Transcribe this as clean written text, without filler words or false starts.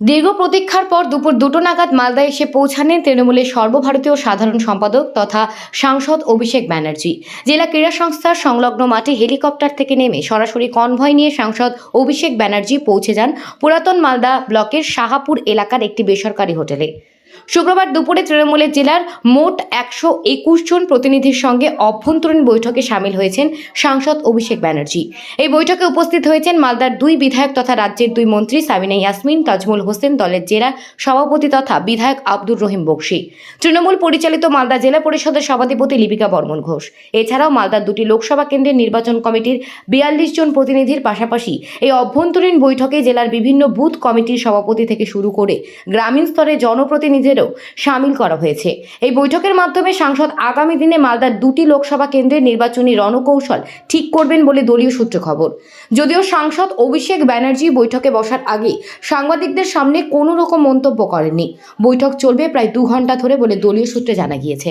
দীর্ঘ প্রতীক্ষার পর দুপুর 2টো নাগাদ মালদা এসে পৌঁছানেন তৃণমূলের সর্বভারতীয় সাধারণ সম্পাদক তথা সাংসদ অভিষেক ব্যানার্জি। জেলা ক্রীড়া সংস্থার সংলগ্ন মাঠে হেলিকপ্টার থেকে নেমে সরাসরি কনভয় নিয়ে সাংসদ অভিষেক ব্যানার্জি পৌঁছে যান পুরাতন মালদা ব্লকের শাহাপুর এলাকার একটি বেসরকারি হোটেলে। শুক্রবার দুপুরে তৃণমূলের জেলার মোট 121 জন প্রতিনিধির সঙ্গে অভ্যন্তরীণ বৈঠকে সামিল হয়েছেন সাংসদ অভিষেক ব্যানার্জি। এই বৈঠকে উপস্থিত হয়েছেন মালদার 2 বিধায়ক তথা রাজ্যের 2 মন্ত্রী সাবিনা ইয়াসমিন, তাজমুল হোসেন, দলের জেলা সভাপতি তথা বিধায়ক আব্দুর রহিম বক্সি, তৃণমূল পরিচালিত মালদা জেলা পরিষদের সভাধিপতি লিপিকা বর্মন ঘোষ। এছাড়াও মালদার 2টি লোকসভা কেন্দ্রের নির্বাচন কমিটির 42 জন প্রতিনিধির পাশাপাশি এই অভ্যন্তরীণ বৈঠকে জেলার বিভিন্ন বুথ কমিটির সভাপতি থেকে শুরু করে গ্রামীণ স্তরে জনপ্রতিনিধিদেরও শামিল করা হয়েছে। এই বৈঠকের মাধ্যমে সাংসদ আগামী দিনে মালদার 2টি লোকসভা কেন্দ্রের নির্বাচনী রণকৌশল ঠিক করবেন বলে দলীয় সূত্রে খবর। যদিও সাংসদ অভিষেক ব্যানার্জি বৈঠকে বসার আগে সাংবাদিকদের সামনে কোনো রকম মন্তব্য করেননি। বৈঠক চলবে প্রায় 2 ঘন্টা ধরে বলে দলীয় সূত্রে জানা গিয়েছে।